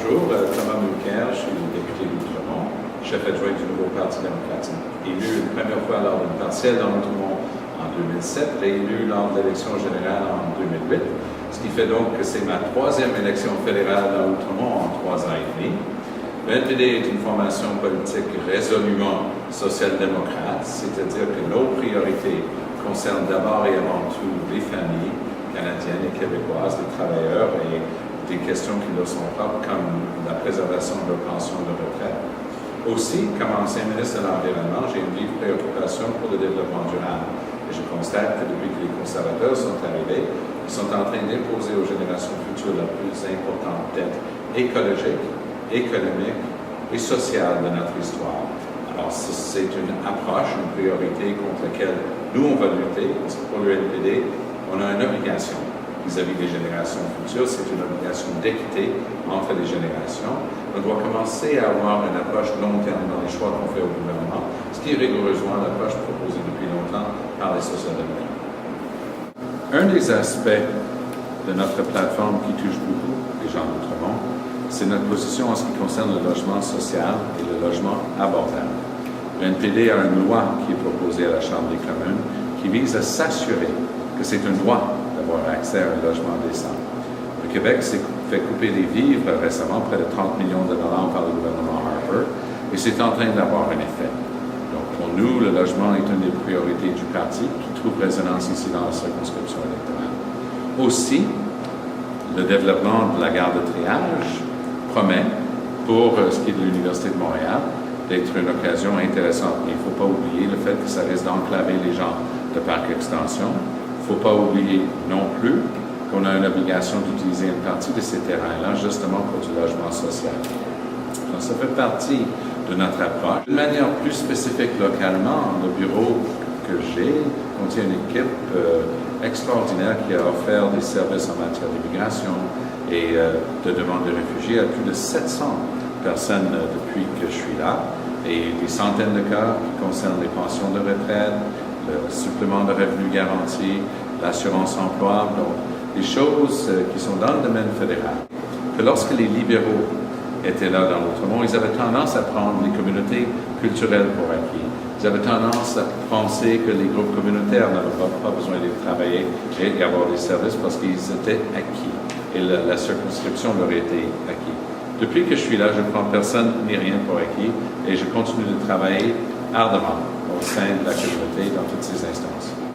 Bonjour, Thomas Mulcair, je suis député d'Outremont, chef adjoint du nouveau Parti démocratique, élu une première fois lors d'une partielle dans Outremont en 2007, réélu lors de l'élection générale en 2008, ce qui fait donc que c'est ma troisième élection fédérale dans Outremont en 3 ans et demi. Le NPD est une formation politique résolument social-démocrate, c'est-à-dire que nos priorités concernent d'abord et avant tout les familles canadiennes et québécoises, les travailleurs et des questions qui leur sont propres, comme la préservation de leur pension de retraite. Aussi, comme ancien ministre de l'Environnement, j'ai une vive préoccupation pour le développement durable. Et je constate que depuis que les conservateurs sont arrivés, ils sont en train d'imposer aux générations futures la plus importante dette écologique, économique et sociale de notre histoire. Alors, c'est une approche, une priorité contre laquelle nous, on va lutter, parce que pour le NPD, on a une obligation vis-à-vis des générations futures, c'est une obligation d'équité entre les générations. On doit commencer à avoir une approche long terme dans les choix qu'on fait au gouvernement, ce qui est rigoureusement l'approche proposée depuis longtemps par les social-démocrates. Un des aspects de notre plateforme qui touche beaucoup les gens d'Outremont, c'est notre position en ce qui concerne le logement social et le logement abordable. Le NPD a une loi qui est proposée à la Chambre des communes qui vise à s'assurer que c'est un droit d'avoir accès à un logement décent. Le Québec s'est fait couper des vivres récemment, près de 30 millions de dollars par le gouvernement Harper, et c'est en train d'avoir un effet. Donc pour nous, le logement est une des priorités du parti qui trouve résonance ici dans la circonscription électorale. Aussi, le développement de la gare de triage promet, pour ce qui est de l'Université de Montréal, d'être une occasion intéressante. Mais il ne faut pas oublier le fait que ça risque d'enclaver les gens de Parc Extension. Il ne faut pas oublier non plus qu'on a une obligation d'utiliser une partie de ces terrains-là justement pour du logement social. Donc, ça fait partie de notre approche. De manière plus spécifique localement, le bureau que j'ai contient une équipe extraordinaire qui a offert des services en matière d'immigration et de demande de réfugiés à plus de 700 personnes depuis que je suis là, et des centaines de cas qui concernent les pensions de retraite, le supplément de revenus garanti, l'assurance emploi, donc des choses qui sont dans le domaine fédéral. Que lorsque les libéraux étaient là dans l'Outremont, ils avaient tendance à prendre les communautés culturelles pour acquis. Ils avaient tendance à penser que les groupes communautaires n'avaient pas besoin de travailler et d'avoir des services parce qu'ils étaient acquis. Et la circonscription leur était acquis. Depuis que je suis là, je ne prends personne ni rien pour acquis et je continue de travailler ardemment au sein de la communauté dans toutes ces instances.